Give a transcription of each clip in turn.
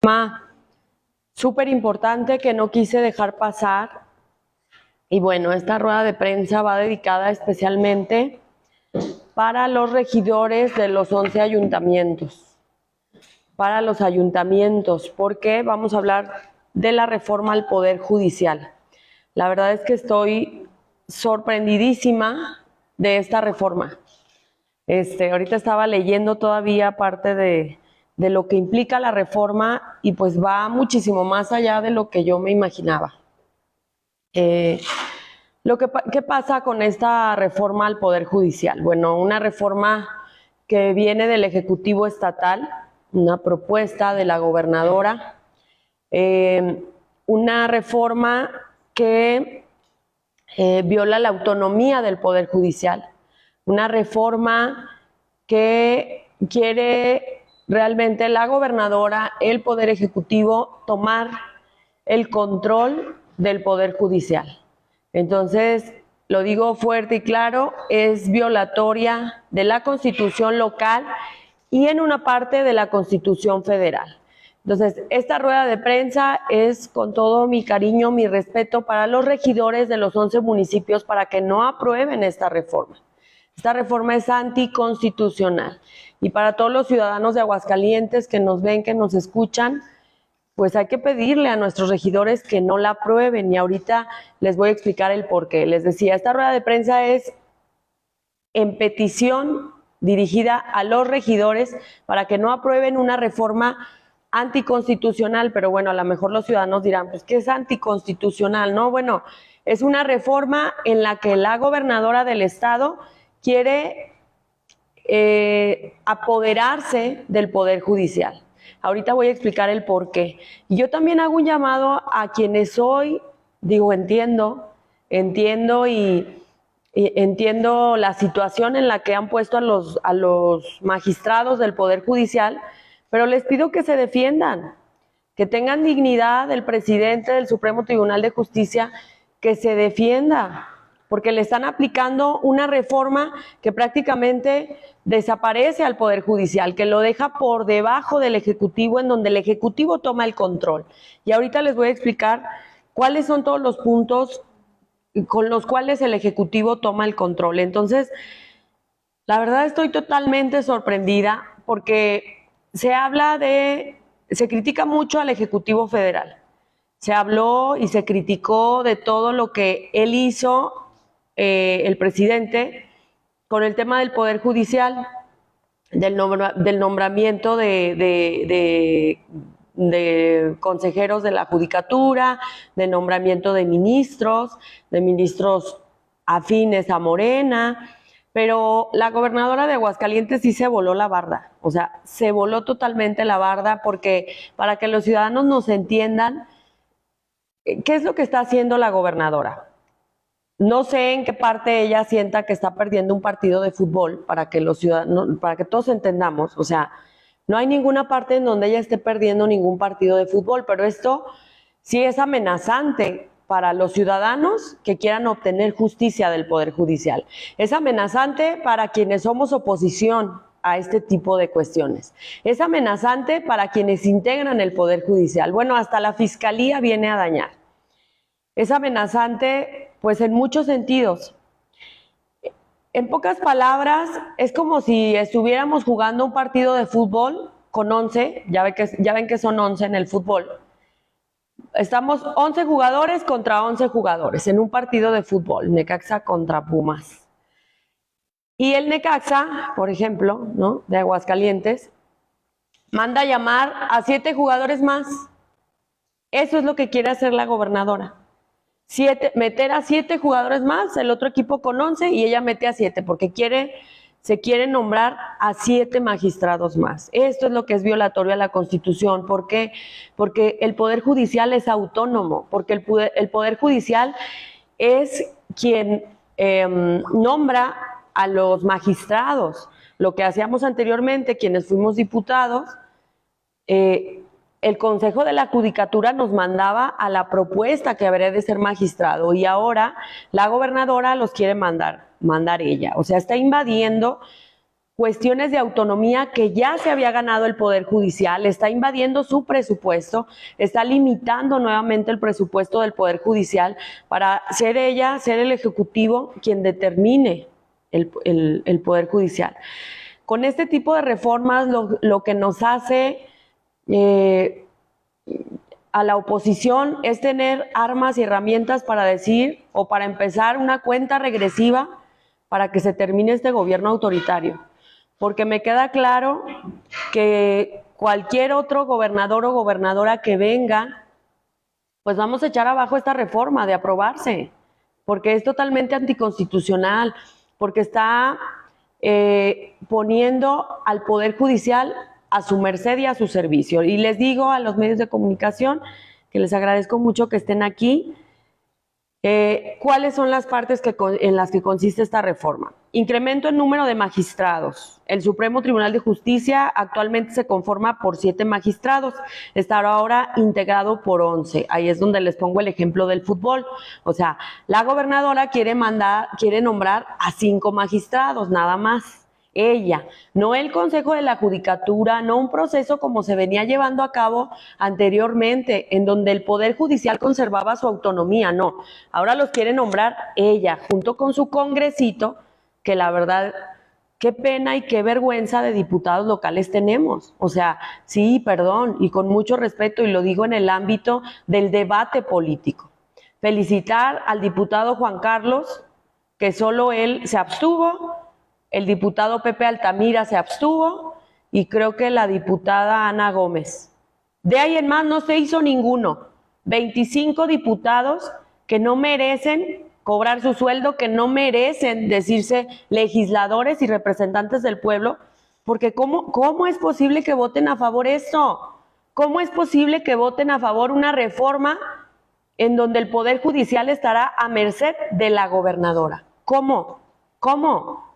tema súper importante que no quise dejar pasar. Y bueno, esta rueda de prensa va dedicada especialmente para los regidores de los 11 ayuntamientos. Para los ayuntamientos, porque vamos a hablar de la reforma al Poder Judicial. La verdad es que estoy sorprendidísima de esta reforma. Ahorita estaba leyendo todavía parte de lo que implica la reforma y pues va muchísimo más allá de lo que yo me imaginaba. ¿Qué pasa con esta reforma al Poder Judicial? Bueno, una reforma que viene del Ejecutivo Estatal, una propuesta de la gobernadora, una reforma que viola la autonomía del Poder Judicial, una reforma que quiere realmente la gobernadora, el Poder Ejecutivo, tomar el control del Poder Judicial. Entonces, lo digo fuerte y claro, es violatoria de la Constitución local y en una parte de la Constitución federal. Entonces, esta rueda de prensa es con todo mi cariño, mi respeto para los regidores de los 11 municipios para que no aprueben esta reforma. Esta reforma es anticonstitucional. Y para todos los ciudadanos de Aguascalientes que nos ven, que nos escuchan, pues hay que pedirle a nuestros regidores que no la aprueben. Y ahorita les voy a explicar el por qué. Les decía, esta rueda de prensa es en petición dirigida a los regidores para que no aprueben una reforma anticonstitucional, pero bueno, a lo mejor los ciudadanos dirán, pues, ¿qué es anticonstitucional? No, bueno, es una reforma en la que la gobernadora del estado quiere apoderarse del Poder Judicial. Ahorita voy a explicar el por qué. Y yo también hago un llamado a quienes hoy, entiendo y entiendo la situación en la que han puesto a los magistrados del Poder Judicial, pero les pido que se defiendan, que tengan dignidad. El presidente del Supremo Tribunal de Justicia, que se defienda, porque le están aplicando una reforma que prácticamente desaparece al Poder Judicial, que lo deja por debajo del Ejecutivo, en donde el Ejecutivo toma el control. Y ahorita les voy a explicar cuáles son todos los puntos con los cuales el Ejecutivo toma el control. Entonces, la verdad estoy totalmente sorprendida porque se critica mucho al Ejecutivo Federal. Se habló y se criticó de todo lo que él hizo, el presidente, con el tema del Poder Judicial, del nombramiento de consejeros de la Judicatura, de nombramiento de ministros afines a Morena. Pero la gobernadora de Aguascalientes sí se voló la barda, o sea, se voló totalmente la barda, porque para que los ciudadanos nos entiendan, ¿qué es lo que está haciendo la gobernadora? No sé en qué parte ella sienta que está perdiendo un partido de fútbol, para que los ciudadanos, para que todos entendamos. O sea, no hay ninguna parte en donde ella esté perdiendo ningún partido de fútbol, pero esto sí es amenazante para los ciudadanos que quieran obtener justicia del Poder Judicial. Es amenazante para quienes somos oposición a este tipo de cuestiones. Es amenazante para quienes integran el Poder Judicial. Bueno, hasta la Fiscalía viene a dañar. Es amenazante, pues, en muchos sentidos. En pocas palabras, es como si estuviéramos jugando un partido de fútbol con 11, ya ven que son 11 en el fútbol. Estamos 11 jugadores contra 11 jugadores en un partido de fútbol, Necaxa contra Pumas. Y el Necaxa, por ejemplo, ¿no?, de Aguascalientes, manda a llamar a 7 jugadores más. Eso es lo que quiere hacer la gobernadora. Meter a 7 jugadores más, el otro equipo con 11, y ella mete a 7, porque se quiere nombrar a 7 magistrados más. Esto es lo que es violatorio a la Constitución. ¿Por qué? Porque el Poder Judicial es autónomo, porque el Poder Judicial es quien nombra a los magistrados. Lo que hacíamos anteriormente, quienes fuimos diputados, el Consejo de la Judicatura nos mandaba a la propuesta que habría de ser magistrado, y ahora la gobernadora los quiere mandar ella. O sea, está invadiendo cuestiones de autonomía que ya se había ganado el Poder Judicial, está invadiendo su presupuesto, está limitando nuevamente el presupuesto del Poder Judicial para ser el Ejecutivo quien determine el Poder Judicial. Con este tipo de reformas lo que nos hace a la oposición es tener armas y herramientas para decir o para empezar una cuenta regresiva para que se termine este gobierno autoritario. Porque me queda claro que cualquier otro gobernador o gobernadora que venga, pues vamos a echar abajo esta reforma de aprobarse, porque es totalmente anticonstitucional, porque está poniendo al Poder Judicial a su merced y a su servicio. Y les digo a los medios de comunicación que les agradezco mucho que estén aquí. ¿Cuáles son las partes en las que consiste esta reforma? Incremento en número de magistrados. El Supremo Tribunal de Justicia actualmente se conforma por 7 magistrados, está ahora integrado por 11. Ahí es donde les pongo el ejemplo del fútbol. O sea, la gobernadora quiere nombrar a 5 magistrados, nada más. Ella, no el Consejo de la Judicatura, no un proceso como se venía llevando a cabo anteriormente, en donde el Poder Judicial conservaba su autonomía, no. Ahora los quiere nombrar ella, junto con su congresito, que la verdad, qué pena y qué vergüenza de diputados locales tenemos. O sea, sí, perdón, y con mucho respeto, y lo digo en el ámbito del debate político. Felicitar al diputado Juan Carlos, que solo él se abstuvo. El diputado Pepe Altamira se abstuvo y creo que la diputada Ana Gómez. De ahí en más no se hizo ninguno. 25 diputados que no merecen cobrar su sueldo, que no merecen decirse legisladores y representantes del pueblo, porque ¿cómo es posible que voten a favor esto? ¿Cómo es posible que voten a favor una reforma en donde el Poder Judicial estará a merced de la gobernadora? ¿Cómo?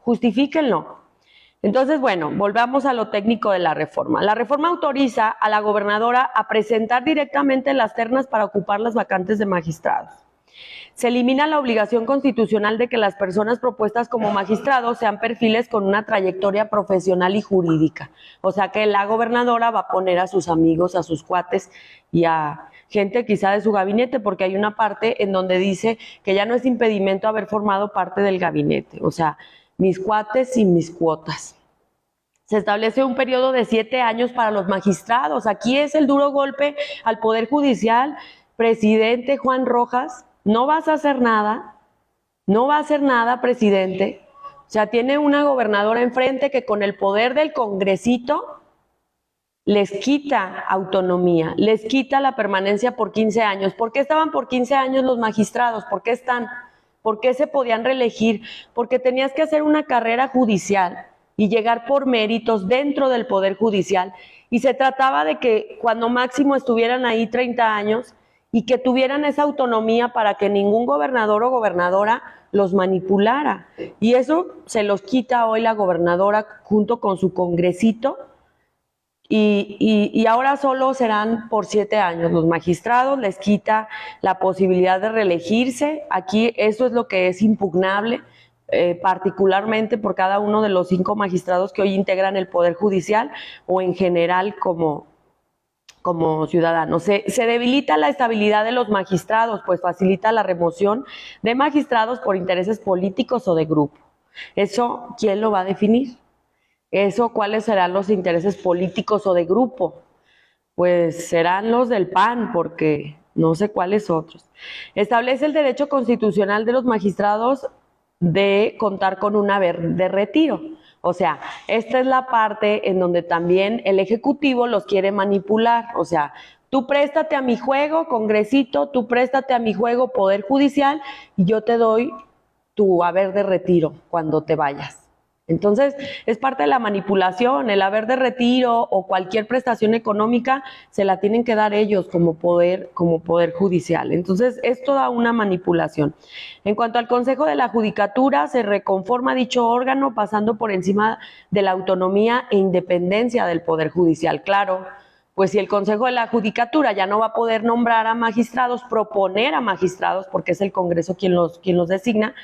Justifíquenlo. Entonces, bueno, volvamos a lo técnico de la reforma. La reforma autoriza a la gobernadora a presentar directamente las ternas para ocupar las vacantes de magistrados. Se elimina la obligación constitucional de que las personas propuestas como magistrados sean perfiles con una trayectoria profesional y jurídica. O sea que la gobernadora va a poner a sus amigos, a sus cuates y a gente quizá de su gabinete, porque hay una parte en donde dice que ya no es impedimento haber formado parte del gabinete. O sea, mis cuates y mis cuotas. Se establece un periodo de 7 años para los magistrados. Aquí es el duro golpe al Poder Judicial. Presidente Juan Rojas, no vas a hacer nada, presidente. O sea, tiene una gobernadora enfrente que con el poder del congresito les quita autonomía, les quita la permanencia por 15 años. ¿Por qué estaban por 15 años los magistrados? ¿Por qué están? ¿Por qué se podían reelegir? Porque tenías que hacer una carrera judicial y llegar por méritos dentro del Poder Judicial. Y se trataba de que cuando máximo estuvieran ahí 30 años y que tuvieran esa autonomía para que ningún gobernador o gobernadora los manipulara. Y eso se los quita hoy la gobernadora junto con su congresito. Y ahora solo serán por 7 años. Los magistrados les quita la posibilidad de reelegirse. Aquí eso es lo que es impugnable, particularmente por cada uno de los 5 magistrados que hoy integran el Poder Judicial o en general como ciudadanos. Se debilita la estabilidad de los magistrados, pues facilita la remoción de magistrados por intereses políticos o de grupo. ¿Eso quién lo va a definir? Eso, ¿cuáles serán los intereses políticos o de grupo? Pues serán los del PAN, porque no sé cuáles otros. Establece el derecho constitucional de los magistrados de contar con un haber de retiro. O sea, esta es la parte en donde también el Ejecutivo los quiere manipular. O sea, tú préstate a mi juego, congresito, tú préstate a mi juego, Poder Judicial, y yo te doy tu haber de retiro cuando te vayas. Entonces, es parte de la manipulación. El haber de retiro o cualquier prestación económica se la tienen que dar ellos como poder judicial. Entonces, es toda una manipulación. En cuanto al Consejo de la Judicatura, se reconforma dicho órgano pasando por encima de la autonomía e independencia del Poder Judicial. Claro, pues si el Consejo de la Judicatura ya no va a poder nombrar a magistrados, proponer a magistrados, porque es el Congreso quien los designa,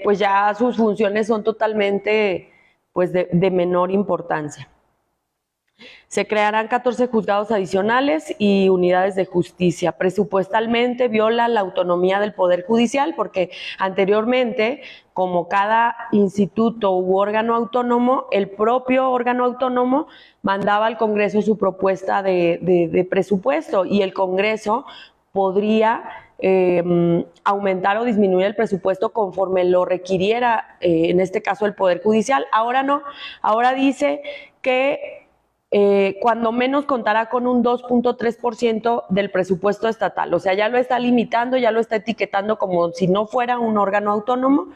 pues ya sus funciones son totalmente pues de menor importancia. Se crearán 14 juzgados adicionales y unidades de justicia. Presupuestalmente viola la autonomía del Poder Judicial porque anteriormente, como cada instituto u órgano autónomo, el propio órgano autónomo mandaba al Congreso su propuesta de presupuesto y el Congreso podría aumentar o disminuir el presupuesto conforme lo requiriera, en este caso el Poder Judicial. Ahora no, ahora dice que cuando menos contará con un 2.3% del presupuesto estatal. O sea, ya lo está limitando, ya lo está etiquetando como si no fuera un órgano autónomo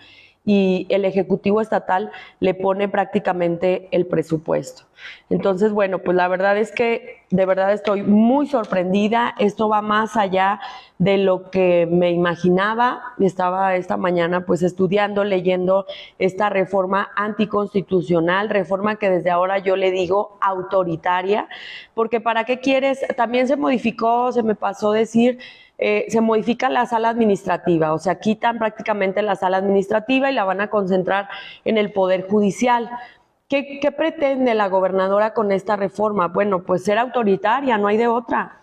y el Ejecutivo Estatal le pone prácticamente el presupuesto. Entonces, bueno, pues la verdad es que de verdad estoy muy sorprendida. Esto va más allá de lo que me imaginaba. Estaba esta mañana pues estudiando, leyendo esta reforma anticonstitucional, reforma que desde ahora yo le digo autoritaria, porque ¿para qué quieres? También se modificó, se me pasó decir, se modifica la sala administrativa, o sea, quitan prácticamente la sala administrativa y la van a concentrar en el Poder Judicial. ¿Qué pretende la gobernadora con esta reforma? Bueno, pues ser autoritaria, no hay de otra,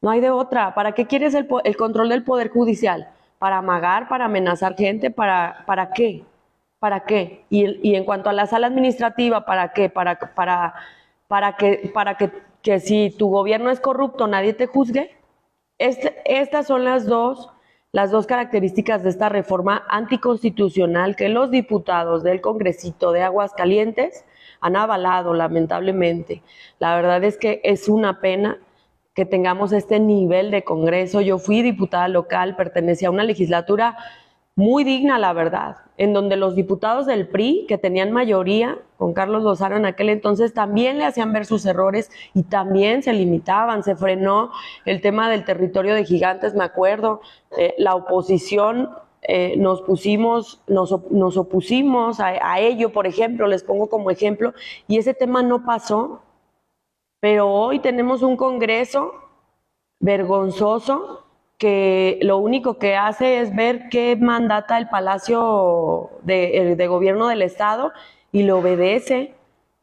no hay de otra. ¿Para qué quieres el control del Poder Judicial? ¿Para amagar, para amenazar gente? ¿Para qué? ¿Para qué? Y en cuanto a la sala administrativa, ¿para qué? Para que si tu gobierno es corrupto nadie te juzgue. Estas son las dos características de esta reforma anticonstitucional que los diputados del Congresito de Aguascalientes han avalado, lamentablemente. La verdad es que es una pena que tengamos este nivel de Congreso. Yo fui diputada local, pertenecía a una legislatura muy digna, la verdad, en donde los diputados del PRI, que tenían mayoría, con Carlos Lozano en aquel entonces, también le hacían ver sus errores y también se limitaban. Se frenó el tema del territorio de Gigantes, me acuerdo. La oposición nos opusimos a ello, por ejemplo, les pongo como ejemplo, y ese tema no pasó. Pero hoy tenemos un Congreso vergonzoso que lo único que hace es ver qué mandata el Palacio de Gobierno del Estado y le obedece.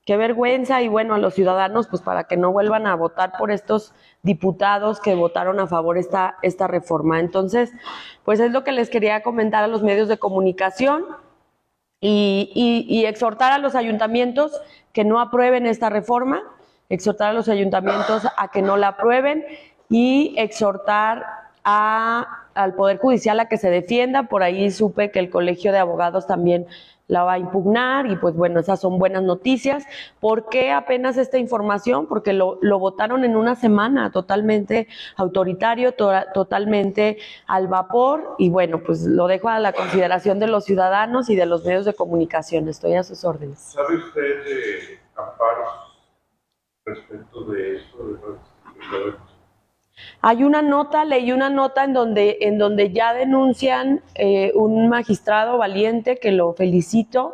Qué vergüenza. Y bueno, a los ciudadanos, pues para que no vuelvan a votar por estos diputados que votaron a favor esta reforma. Entonces, pues es lo que les quería comentar a los medios de comunicación y exhortar a los ayuntamientos que no aprueben esta reforma, exhortar a los ayuntamientos a que no la aprueben y exhortar al Poder Judicial a que se defienda. Por ahí supe que el Colegio de Abogados también la va a impugnar y pues bueno, esas son buenas noticias. ¿Por qué apenas esta información? Porque lo votaron en una semana, totalmente autoritario, totalmente al vapor y bueno, pues lo dejo a la consideración de los ciudadanos y de los medios de comunicación. Estoy a sus órdenes. ¿Sabe usted de amparos respecto de esto? Hay una nota, leí una nota en donde ya denuncian un magistrado valiente, que lo felicito,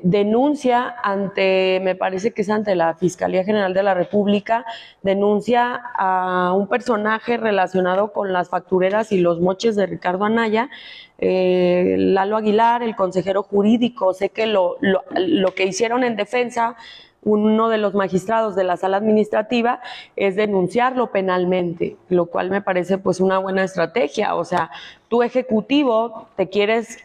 denuncia me parece que es ante la Fiscalía General de la República, denuncia a un personaje relacionado con las factureras y los moches de Ricardo Anaya, Lalo Aguilar, el consejero jurídico. Sé que lo que hicieron en defensa uno de los magistrados de la sala administrativa es denunciarlo penalmente, lo cual me parece pues una buena estrategia. O sea, tu ejecutivo quieres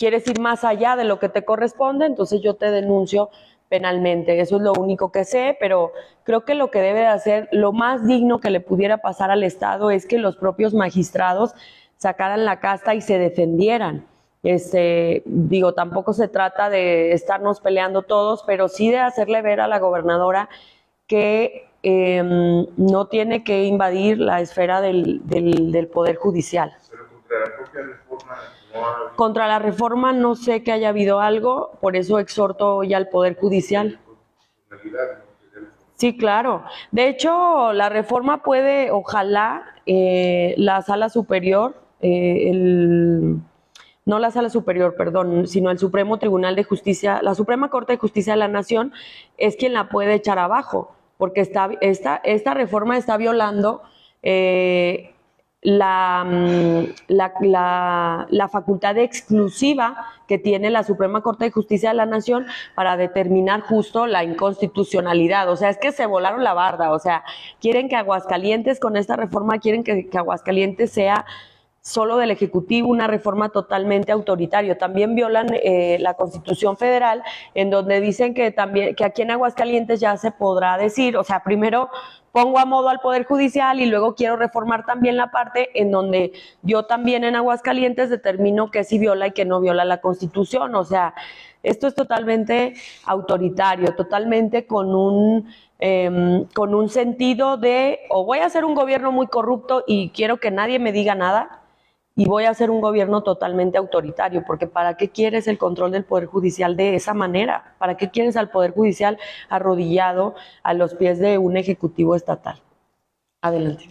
ir más allá de lo que te corresponde, entonces yo te denuncio penalmente. Eso es lo único que sé, pero creo que lo que debe de hacer, lo más digno que le pudiera pasar al Estado es que los propios magistrados sacaran la casta y se defendieran. Digo, tampoco se trata de estarnos peleando todos, pero sí de hacerle ver a la gobernadora que no tiene que invadir la esfera del Poder Judicial. Pero contra la propia reforma no ha habido... Contra la reforma no sé que haya habido algo, por eso exhorto ya al Poder Judicial. Sí, claro. De hecho, la reforma puede, ojalá, la Sala Superior, no la Sala Superior, perdón, sino el Supremo Tribunal de Justicia, la Suprema Corte de Justicia de la Nación es quien la puede echar abajo, porque esta reforma está violando la facultad exclusiva que tiene la Suprema Corte de Justicia de la Nación para determinar justo la inconstitucionalidad. O sea, es que se volaron la barda. O sea, quieren que Aguascalientes, con esta reforma, quieren que Aguascalientes sea solo del Ejecutivo, una reforma totalmente autoritaria. También violan la Constitución Federal, en donde dicen que también que aquí en Aguascalientes ya se podrá decir, o sea, primero pongo a modo al Poder Judicial y luego quiero reformar también la parte en donde yo también en Aguascalientes determino que sí viola y que no viola la Constitución. O sea, esto es totalmente autoritario, totalmente con un sentido de o voy a hacer un gobierno muy corrupto y quiero que nadie me diga nada, y voy a hacer un gobierno totalmente autoritario, porque ¿para qué quieres el control del Poder Judicial de esa manera? ¿Para qué quieres al Poder Judicial arrodillado a los pies de un ejecutivo estatal? Adelante.